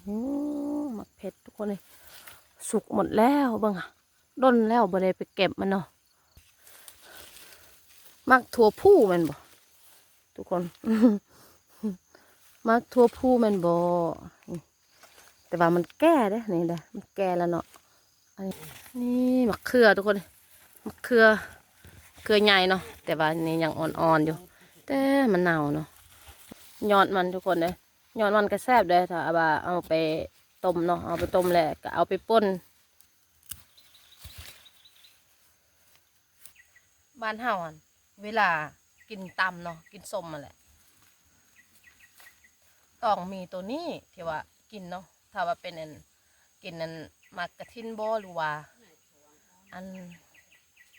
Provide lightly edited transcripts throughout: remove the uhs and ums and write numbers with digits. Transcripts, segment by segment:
หมักเผ็ดทุกคนเลยสุกหมดแล้วบ้างอะด้นแล้วบ่ได้ไปเก็บมันเนาะมักถั่วผู้มันบ่ทุกคน มักถั่วผู้มันบ่แต่ว่ามันแก่เด้นี่เด้มันแก่แล้วเนาะอันนี้นี่มะเขือทุกคนมะเขือใหญ่เนาะแต่ว่านี่ยังอ่อนๆอยู่แต่มันเน่าเนาะยอดมันทุกคนเลยยอดมันก็แซ่บเลยถ้าเอาไปต้มเนาะเอาไปต้มแหละก็เอาไปป่นบ้านเฮาเวลากินตำเนาะกินส้มมาแหละต้องมีตัวนี้ที่ว่ากินเนาะถ้าว่าเป็นกินหมักกระทินบ่หรือว่าอัน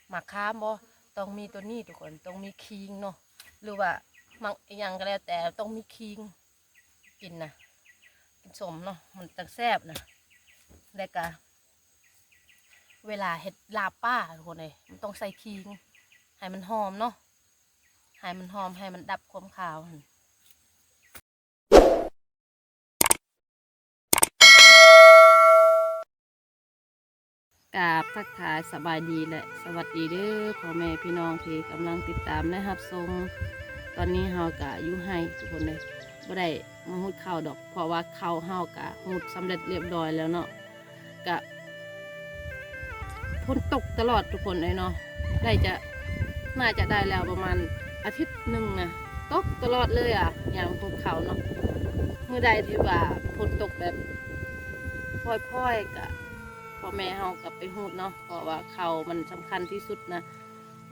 หมักข้ามบ่ต้องมีตัวนี้ทุกคนต้องมีคิงเนาะหรือว่ามักอย่างก็แล้วแต่ต้องมีคิงกินนะกินสมเนาะมันจังแซ่บนะแล้วก็เวลาเห็ดลาบป้าทุกคนเลยมันต้องใส่คิงให้มันหอมเนาะให้มันหอมให้มันดับความคาวกราบทักทายสบายดีแหละสวัสดีเด้อพ่อแม่พี่น้องที่กำลังติดตามและรับชมตอนนี้เฮากะอยู่ให้ทุกคนเลยบ่ได้มาหุดข้าวดอกเพราะว่าข้าวเฮากะหุดสำเร็จเรียบร้อยแล้วเนาะกะฝนตกตลอดทุกคนเลยเนาะน่าจะได้แล้วประมาณอาทิตย์หนึ่งนะตกตลอดเลยอ่ะอย่างภูเขาเนาะเมื่อใดที่ว่าฝนตกแบบพ่อยๆกะพ่อแม่เฮากลับไปหูดเนาะเพราะว่าเขามันสำคัญที่สุดนะ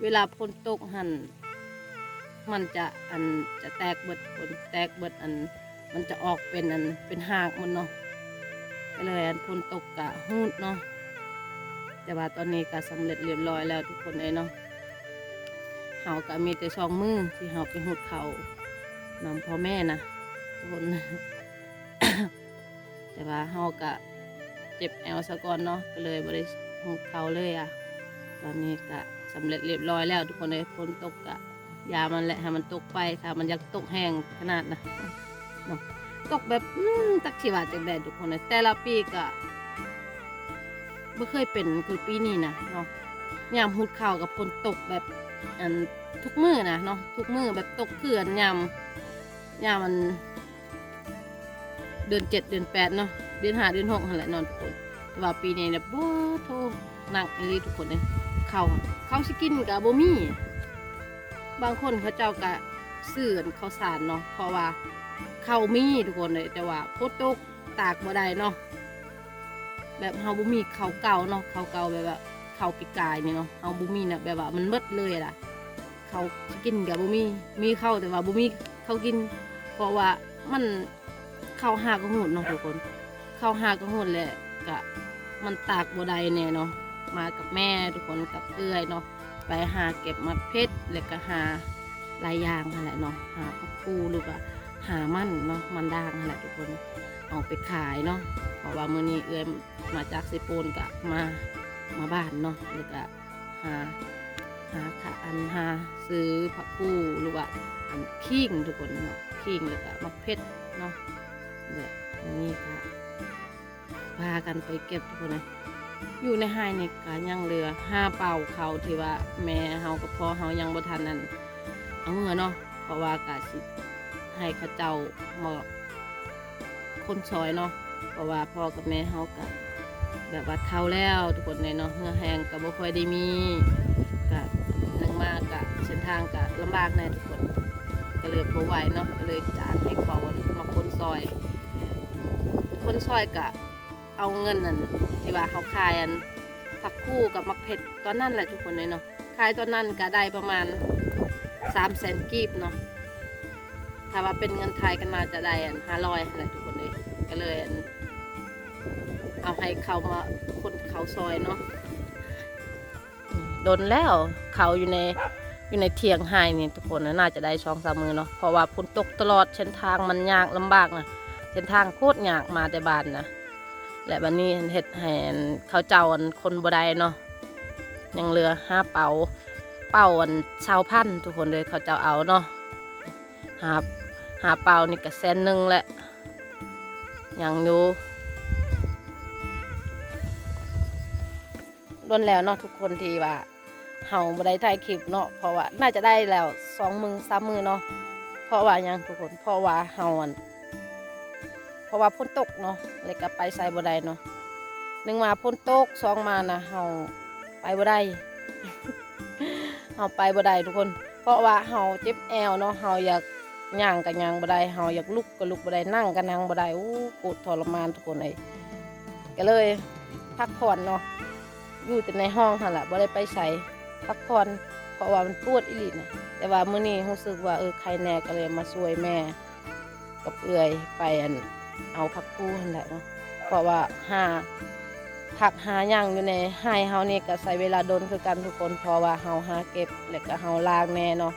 เวลาฝนตกหันมันจะแตกเบิดฝนแตกเบิดมันจะออกเป็นหากมันเนาะก็เลยฝนตกกะหูดเนาะแต่ว่าตอนนี้ก็สำเร็จเรียบร้อยแล้วทุกคนเลยเนาะเฮาก็มีแต่สองมือที่เฮาไปหูดเขานำพ่อแม่นะทุกคน แต่ว่าเฮาก็เจ็บแอวซะก่อนเนาะก็เลยบริหูดเขาเลยอ่ะตอนนี้ก็สำเร็จเรียบร้อยแล้วทุกคนเลยฝนตกกะยามันแหละให้มันตกไปถ้ามันอยากตกแห้งขนาดนะเนาะตกแบบตักชีวาจากแดดทุกคนเลยแต่ละปีก็ไม่เคยเป็นคือปีนี้นะเนาะยามหูดเขากับฝนตกแบบทุกมื้อนะเนาะทุกมื้อแบบตกเขื่อนยามมันเดือน7เดือน8เนาะเดือน5เดือน6นั่นแหละนอนทุกคนแต่ว่าปีนี้เนี่ยบ่โทหนักอีหลีทุกคนเลยเขาสิกินกับบ่มีบางคนเขาเจ้าก็ซื้อข้าวสารเนาะเพราะว่าเขามีทุกคนเลยแต่ว่าฝนตกตากบ่ได้เนาะแบบเฮาบ่มีข้าวเก่าเนาะข้าวเก่าแบบว่าข้าวปีกายนี่เนาะเฮาบ่มีนะแบบว่ามันหมดเลยล่ะเขาสิกินกับบ่มีข้าวแต่ว่าบ่มีข้าวกินเพราะว่ามันข้าวหากระหุ่นเนาะทุกคนข้าวหากระหุ่นแหละกะมันตากบ่ได้แน่เนาะมากับแม่ทุกคนกับเอื้อยเนาะไปหาเก็บมะเพชรแล้วก็หาหลายอย่างนั่นแหละเนาะหาผักกูหรือว่าหามันเนาะมันด่างนั่นแหละทุกคนเอาไปขายเนาะเพราะว่ามื้อนี้เอื้อยมาจากสิโปนกะมาบ้านเนาะแล้วก็หาซื้อผักกูหรือว่าขิงทุกคนเนาะขิงแล้วก็มะเพชรเนาะเนี่ยนี่ค่ะพากันไปเก็บทุกคนเลยอยู่ในไฮนี่ก็ยังเหลือ5 เป่าเขาที่ว่าแม่เฮากับพ่อเฮายังบ่ทันนั่นเอาเงินเนาะเพราะว่ากะสิให้เขาเจ้ามาคนซอยเนาะเพราะว่าพ่อกับแม่เฮาก็แบบว่าเฒ่าแล้วทุกคนเลยเนาะเหือแห้งก็บ่ค่อยได้มีก็นึงมากกะเส้นทางก็ลำบากแน่ทุกคนก็เลยบ่ไหวเนาะก็เลยจ้างให้เขามาคนซอยกะเอาเงินนั่นที่ว่าเขาขายผักคู่กับมะเผ็ดตอนนั้นแหละทุกคนเลยเนาะขายตอนนั้นก็ได้ประมาณ300,000 กีบเนาะถ้าว่าเป็นเงินไทยกันมาจะได้500แหละทุกคนเลยก็เลยเอาให้เขามาคนเขาซอยเนาะโดนแล้วเขาอยู่ในเทียงไฮนี่ทุกคนน่าจะได้2-3 มื้อเนาะเพราะว่าฝนตกตลอดเส้นทางมันยากลำบากนะเส้นทางโคตรยากมาแต่บ้านนะและบัดนี้เฮ็ดให้เขาเจ้าคนบ่ได้เนาะยังเหลือ5 เป่า20,000ทุกคนเลยเขาเจ้าเอาเนาะหาเป่านี่ก็100,000แหละ ยังอยู่ล้นแล้วเนาะทุกคนที่ว่าเฮาบ่ได้ถ่ายคลิปเนาะเพราะว่าน่าจะได้แล้ว2 มื้อ3 มื้อเนาะเพราะว่ายังทุกคนเพราะว่าเฮาเพราะว่าฝนตกเนาะเลยก็ไปไสบ่ได้เนาะ1มาฝนตก2มานะเฮาไปบ่ได้ เฮาไปบ่ได้ทุกคนเพราะว่าเฮาเจ็บแอวเนาะเฮาอยากย่างก็ย่างบ่ได้เฮาอยากลุกก็ลุกบ่ได้นั่งก็นั่งบ่ได้โอ้โคตรทรมานทุกคนก็เลยพักผ่อนเนาะอยู่แต่ในห้องหั่นล่ะบ่ได้ไปไสพักผ่อนเพราะว่ามันปวดอีหลีนะแต่ว่ามื้อนี้รู้สึกว่าใครแน่ก็เลยมาช่วยแม่กับเอื้อยไปเอาผักกูหั่นแหละเนาะเพราะว่าผักหาย่างอยู่ในไห้เฮานี่ก็ใช้เวลาโดนคือกันทุกคนเพราะว่าเฮาหาเก็บแล้วก็เฮาล้างแน่เนาะ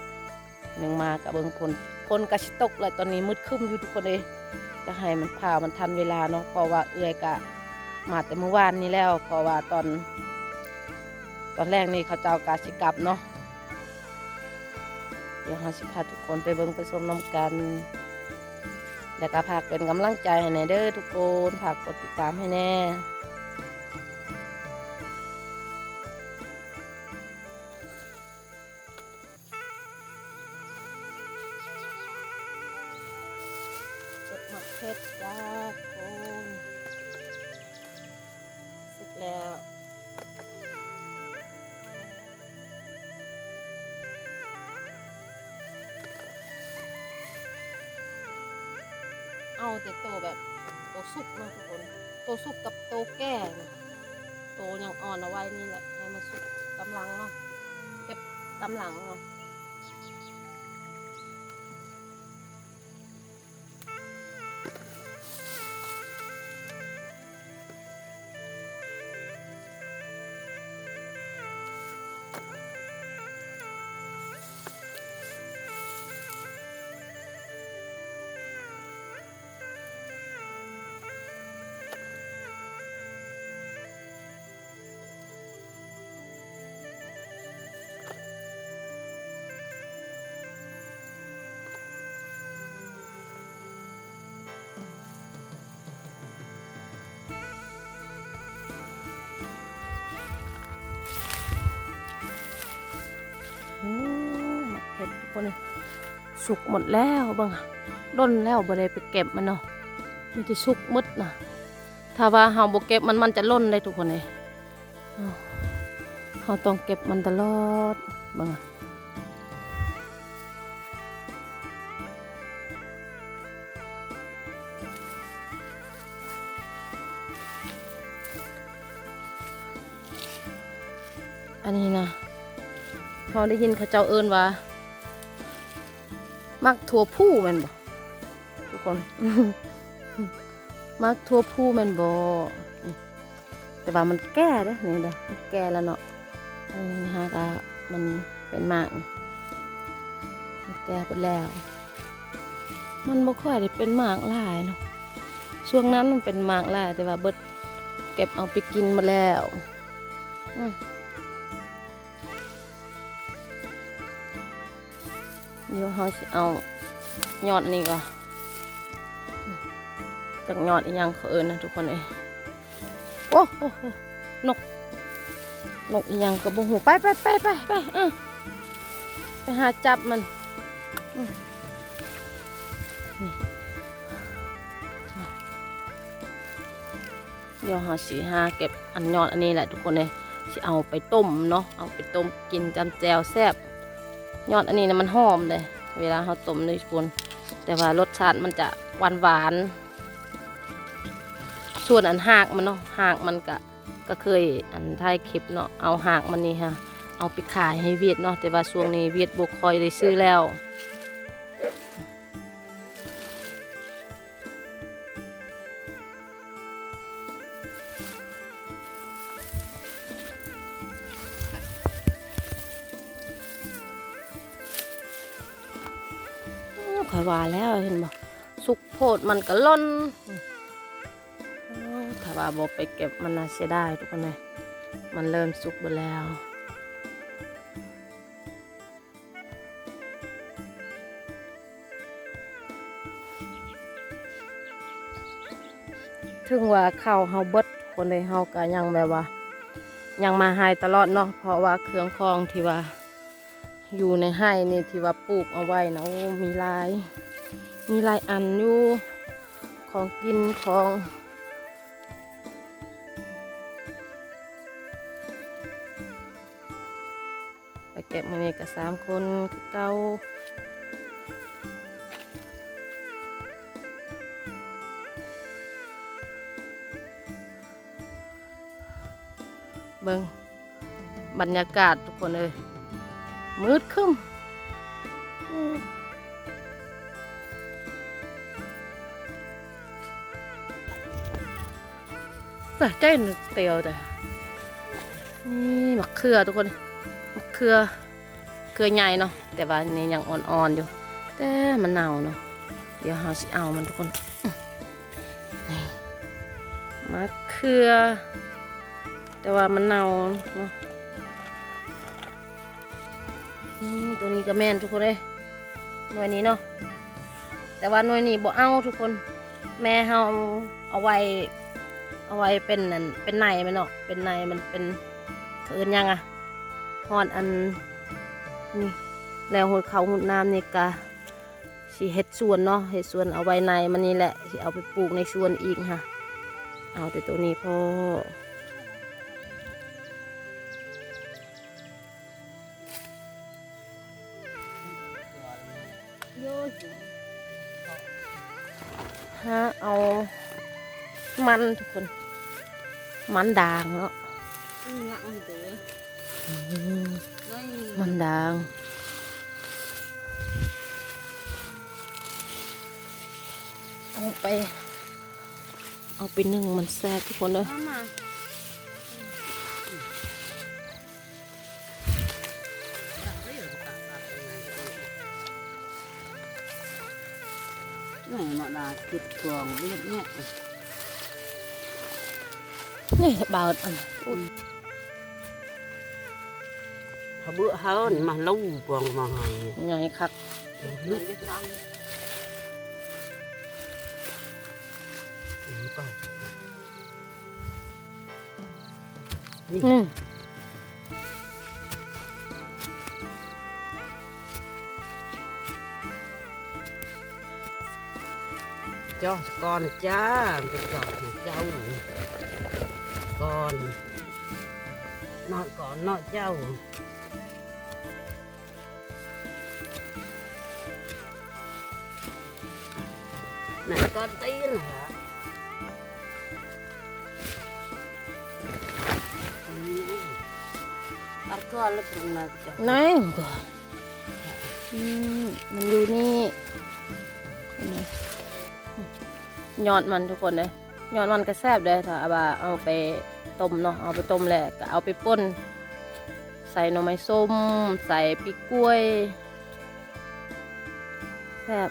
มากับเบิ่งฝนก็สิตกแล้วตอนนี้มืดครึ้มอยู่ทุกคนก็ให้มันผ่ามันทันเวลาเนาะเพราะว่าเอื้อยก็มาแต่เมื่อวานนี้แล้วเพราะว่าตอนแรกนี่เขาเจ้ากาสิกลับเนาะเดี๋ยวเฮาสิพาทุกคนไปเบิ่งไปชมน้ำกันแล้วก็ฝากเป็นกำลังใจให้แน่เด้อทุกคนฝากกดติดตามให้แน่เก็บหมักเพชรจ้าคุณสุกแล้วเอาแต่โตแบบโตสุกเนาะทุกคนโตสุกกับโตแก่นะโตยังอ่อนเอาไว้นี่แหละให้มันสุกกำลังเนาะเก็บกำลังเนาะเห็ดทุกคนเลยสุกหมดแล้วบ้างด้นแล้วบ่ได้ไปเก็บมันเนาะมันจะสุกหมดนะถ้าว่าเฮาบ่เก็บมันจะล่นเลยทุกคนเลยเฮาต้องเก็บมันตลอดบ้างอันนี้นะพอได้ยินเขาเจ้าเอิ้นว่ามักถั่วผู้แม่นบ่ทุกคน มักถั่วผู้แม่นบ่แต่ว่ามันแก่เด้อนี่เด้อมันแก่แล้วเนาะอันนี้ฮะก็มันเป็นหมากมันแก่ไปแล้ว มันบ่ค่อยได้เป็นหมากหลายเนาะช่วงนั้นมันเป็นหมากหลายแต่ว่าเบิดเก็บเอาไปกินมาแล้วเดี๋ยวเราจะเอายอดนี่ก่อนจากยอดอีกอย่างเขาเอิญนะทุกคนโอ้โหนกอีกอย่างกระบุงหูไปไปหาจับมันเดี๋ยวเราสิหาเก็บอันยอดอันนี้แหละทุกคนสิเอาไปต้มเนาะเอาไปต้มกินจำแจวแซ่บยอดอันนี้นะมันหอมเลยเวลาเราต้มเลยทุกคนแต่ว่ารสชาติมันจะหวานส่วนอันหากมันเนาะหากมันก็เคยอันท้ายคลิปเนาะเอาหากมันนี่ฮะเอาไปขายให้เวียดเนาะแต่ว่าช่วงนี้เวียดบุกคอยได้ซื้อแล้วคอยว่าแล้วเห็นบ่สุกโพดมันก็ล้นถ้าว่าบ่ไปเก็บมันน่าเสียดายทุกคนเลยมันเริ่มสุกไปแล้ว ถึงว่าข้าวเฮาเบิดคนเลยเฮาก็ยังแบบว่ายังมาหายตลอดเนาะเพราะว่าเครื่องคองที่ว่าอยู่ในไห้นี่ที่ว่าปลูกเอาไว้นะโอ้มีหลายอันอยู่ของกินของไปเก็บมาเนี่ยกับ3 คนคือเก่าเบิ่งบรรยากาศทุกคนเลยมืดครึ้มแต่ใจหนึกเตียวแต่นี่มะเขือทุกคนมะเขือใหญ่เนาะแต่ว่านี่ยังอ่อนๆอยู่แต่มันเน่าเนาะเดี๋ยวเราสิเอามันทุกคนนี่มะเขือแต่ว่ามันเน่าเนาะตัวนี้ก็แม่นทุกคนเลยหน่วยนี้เนาะแต่ว่าหน่วยนี้บ่เอาทุกคนแม่เฮาเอาไว้เป็นนั่นเป็นในมันเนาะเป็นในมันเป็นเอิ้นยังอะฮอดอันนี่แล้วหุดเขาหุดน้ำนี่กะสิเฮ็ดสวนเนาะเฮ็ดสวนเอาไว้ในมันนี่แหละสิเอาไปปลูกในสวนอีกค่ะเอาแต่ตัวนี้พอฮะเอามันทุกคนมันด่างเนาะมันด่างเอาไปนึ่งมันแซ่บทุกคนเลยnày nọ là thịt cuồng với nhẹนี่บาวอัน họ bữa hơn mà lâu cuồng mà ngày ใหญ่คัก nước อืม cho con cha cái giọt thì cháu con nội cháu này con tí hả ăn con lúc nào ไหนก่อนมันอยู่นี่ยอดมันทุกคนเลยยอดมันก็แซ่บเลยถ้าเอาไปต้มเนาะเอาไปต้มแหละก็เอาไปป่นใส่หน่อไม้ส้มใส่พริกกล้วยแซ่บ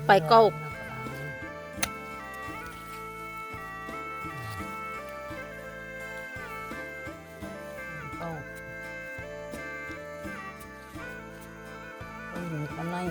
ไปเก้าcon này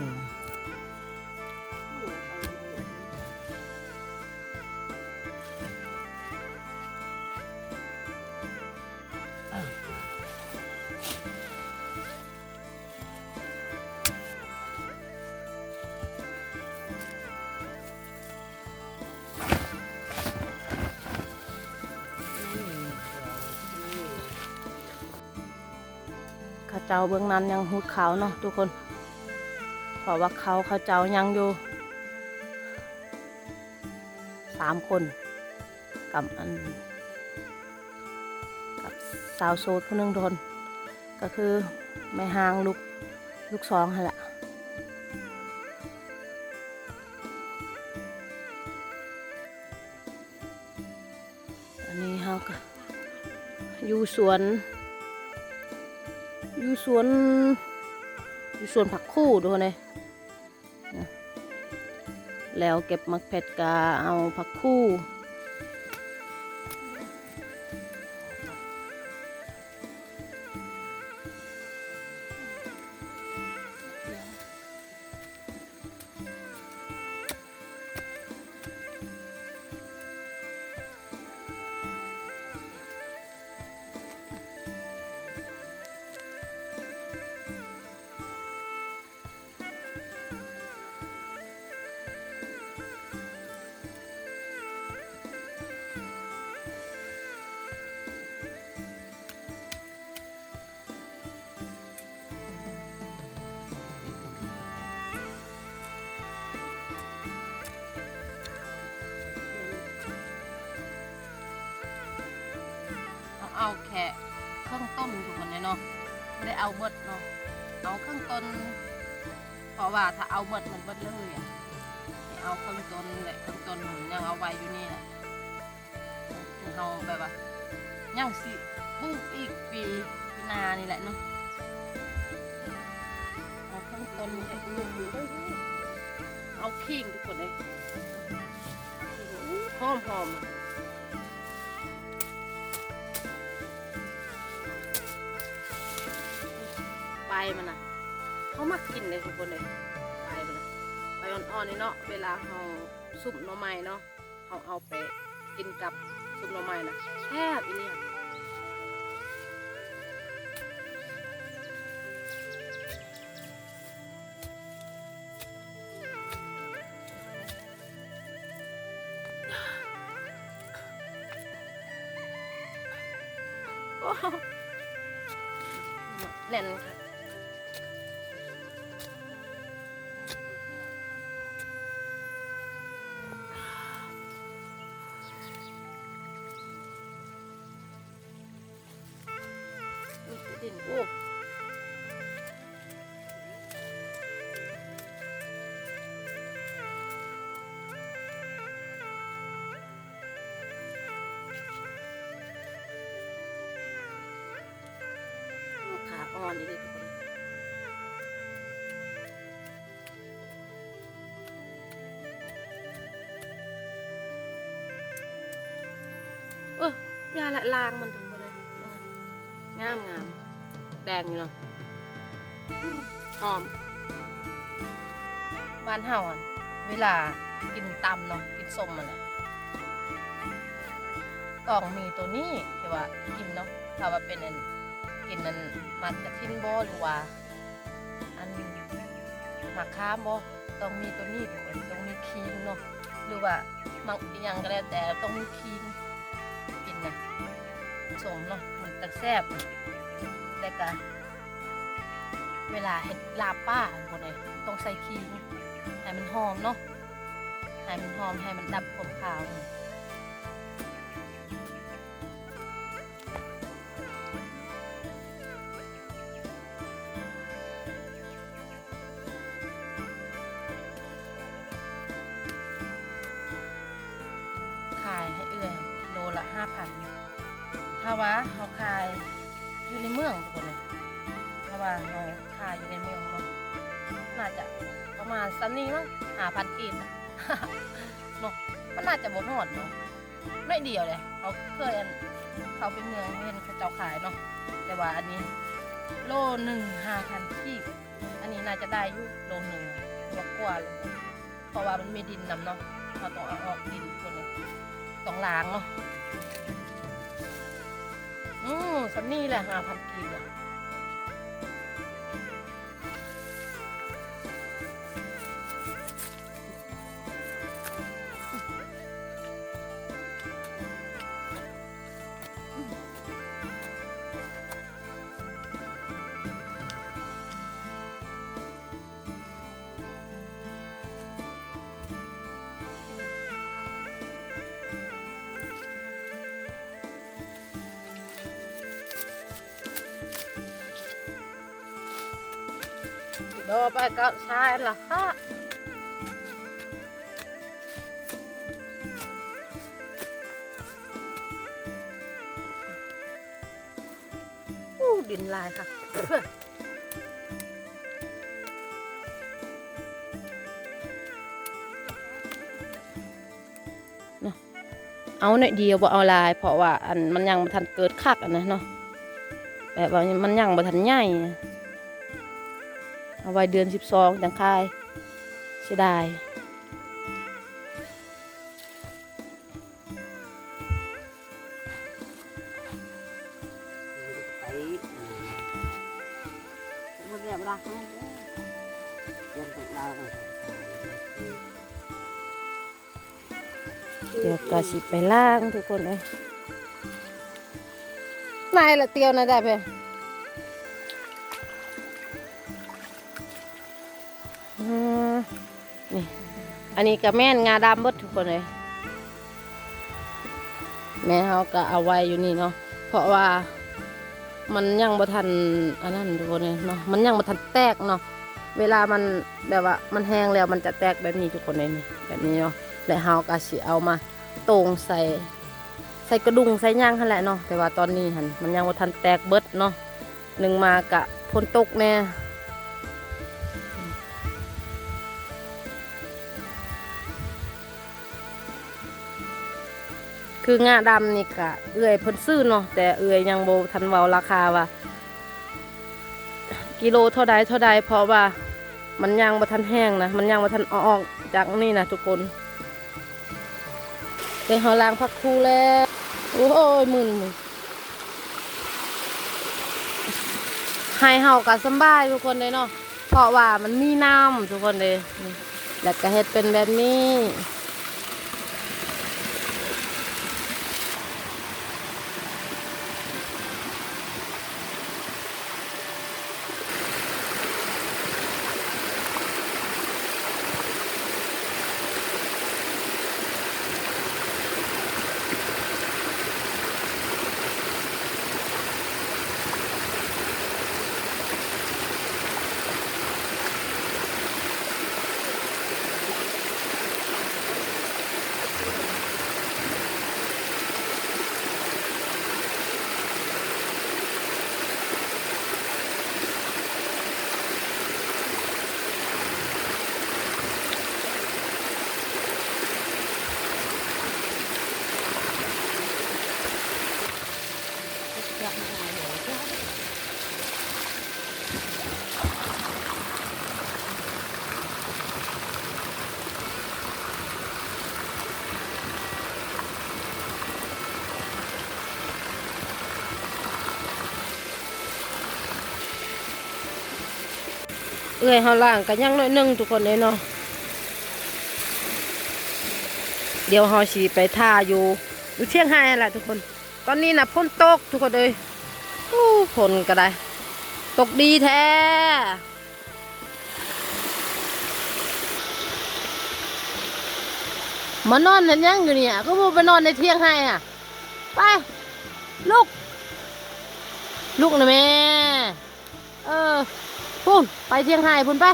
ข้าวเจ้าเบื้องนั้นยังหุดขาวเนาะทุกคนเพราะว่าข้าวเจ้ายังอยู่3 คนกับสาวโสดคนหนึ่งทนก็คือแม่หางลูก2หั่นแหละอันนี้เขาก็อยู่สวนผักคู่ดูเลย แล้วเก็บมักเผ็ดกาเอาผักคู่เอาแค่เครื่องต้นถูกคนเลยเนาะไม่ได้เอาเบิดเนาะเอาเครื่องต้นเพราะว่าถ้าเอาเบิดมันเบิดเลยอ่ะให้เอาเครื่องต้นแหละเครื่องต้นผมยังเอาไว้อยู่นี่แหละเราแบบว่ายังสิปลูกอีกปีหนานี่แหละเนาะเอาเครื่องต้นเอาขิงทุกคนเลยหอมๆใบมันอ่ะเขามากินเลยทุกคนเลยใบมันใบอ่อนๆนี่เนาะเวลาเราซุปหน่อไม้เนาะเขาเอาไปกินกับซุปหน่อไม้นะแซ่บอีเนี่ยแน่นค่ะดินโอ้ขาอ่อนนี่เลยทุกคนยาละลางมันถึงหมดเลยงามแดงอยู่เนาะหอมบ้านเฮาอ่ะเวลากินตำเนาะกินส้มมันแหละต้องมีตัวนี้ที่ว่ากินเนาะถ้าว่าเป็นกินนั้นมันกระทินบ่หรือว่าอันมะขามบ่ต้องมีตัวนี้ทุกคนต้องมีคิงเนาะหรือว่ามังอีหยังก็แล้วแต่ต้องมีคิงกินนะสมเนาะมันจะแซ่บแต่ก็เวลาเห็ดลาบป้าคนเลยต้องใส่คิงให้มันหอมเนาะให้มันหอมให้มันดับความขาวขายให้เอื้อยโลละ5,000ถ้าว่าเขาขายอยู่ในเมืองทุกคนเลยถ้าว่าเขาขายอยู่ในเมืองเนาะน่าจะประมาณซ้ำนี้มั้ง5,000 กีบนะ เนาะมันน่าจะบ่ฮอดเนาะไม่เดียวเลยเขาเคยเขาไปเมืองเห็นเขาเจ้าขายเนาะแต่ว่าอันนี้โลหนึ่ง5,000 กีบอันนี้น่าจะได้อยู่โลหนึ่งกว่าเลยเพราะว่ามันมีดินนำเนาะเราต้องเอาออกดินคนเลยต้องล้างเนาะสำนี่แหละ5,000 กีบอะโดไปก็ใช่ละค่ะดินลายค่ะ เอาหน่อยเดียวบ่เอาหลายเพราะว่าอันมันยังบ่ทันเกิดคักอันนะเนาะแบบว่ามันยังบ่ทันใหญ่เอาไว้เดือน12จังคายเสียดายไปมันเรียบรักให้ยังตกดาวเลย เดี๋ยวก็สิไปล้างทุกคนเลยนายละเตียวนะได้เพ่นี่อันนี้ก็แม่นงาดำเบิดทุกคนเลยแม่เขาก็เอาไว้อยู่นี่เนาะเพราะว่ามันยังบ่ทันอันนั้นทุกคนเลยเนาะมันยังบ่ทันแตกเนาะเวลามันแบบว่ามันแห้งแล้วมันจะแตกแบบนี้ทุกคนเลยนี่แบบนี้เนาะและเขาก็สิเอามาตรงใส่กระดุงใส่ย่างหั่นแหละเนาะแต่ว่าตอนนี้มันยังบ่ทันแตกเบิดเนาะหนึ่งมากะฝนตกแน่คืองาดำนี่กะเอื้อยเพิ่นซื้อเนาะแต่เอื้อยยังบ่ทันเว้าราคาว่ากิโลเท่าใดเพราะว่ามันยังบ่ทันแห้งนะมันยังบ่ทันออกจากนี่นะทุกคนไปหาล้างผักคูแล้วโอ้ยมึนให้เฮาก็สบายทุกคนเลยเนาะเพราะว่ามันมีน้ำทุกคนเลยแล้วก็เฮ็ดเป็นแบบนี้เอื้อยเฮาล้างก็ยังน้อยนึงทุกคนเลยเนาะเดี๋ยวเฮาสิไปท่าอยู่เชียงรายแหละทุกคนตอนนี้น่ะฝนตกทุกคนเลยฝนก็ได้ตกดีแท้มานอนเห็นยังอยู่เนี่ยก็พูดไปนอนในเที่ยงให้อ่ะไปลูกนะแม่พุ่นไปเที่ยงให้พุ่นไป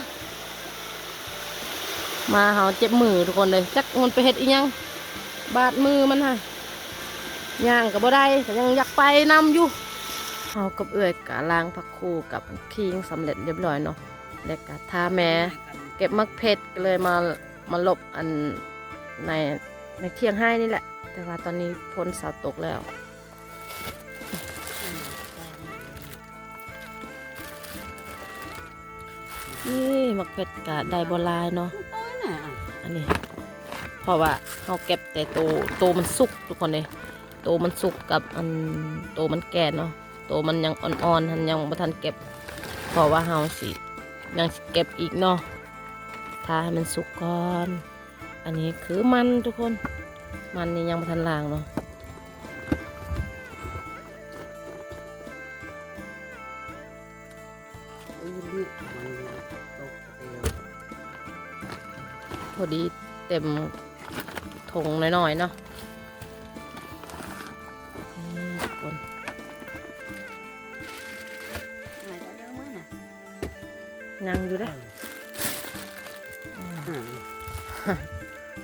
มาเฮาเจ็บมือทุกคนเลยจักมันไปเฮ็ดอีหยังบาดมือมันฮะย่างกับบ่ได้แต่ยังอยากไปนำอยู่เฮากับเอื้อยกะล้างผักคูกับคิงสำเร็จเรียบร้อยเนาะแล้วก็ทาแม่เก็บมักเพชรเลยมาลบอันในเที่ยงให้นี่แหละแต่ว่าตอนนี้พ้นเสาตกแล้วนี่มักเพชรกะได้บลายเนาะอันนี้เพราะว่าเขาเก็บแต่โตมันสุกทุกคนเลยโตมันสุกกับโตมันแก่เนาะโตมันยังอ่อนๆยังไม่ทันเก็บเพราะว่าเฮาสิยังเก็บอีกเนาะถ้าให้มันสุกก่อนอันนี้คือมันทุกคนมันนี่ยังไม่ทันล้างเนาะพอดีเต็มถุงน้อยๆเนาะคนนั่งอยู่ได้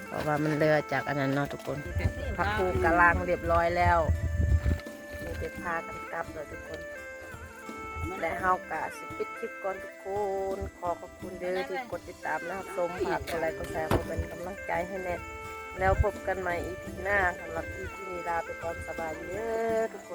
เพราะว่ามันเรือจากอันนั้นเนาะทุกคนพักคูกะล้างเรียบร้อยแล้วนี่ไปพากันกลับเลยทุกคนและเฮากะสิปิดคลิปก่อนทุกคนขอบคุณเด้อที่กดติดตามนะครับชมฝากอะไรก็แชร์เป็นกำลังใจให้แน่ แล้วพบกันใหม่ EP หน้าสำหรับ EP นี้ลาไปก่อนสบายดีเด้อทุกคน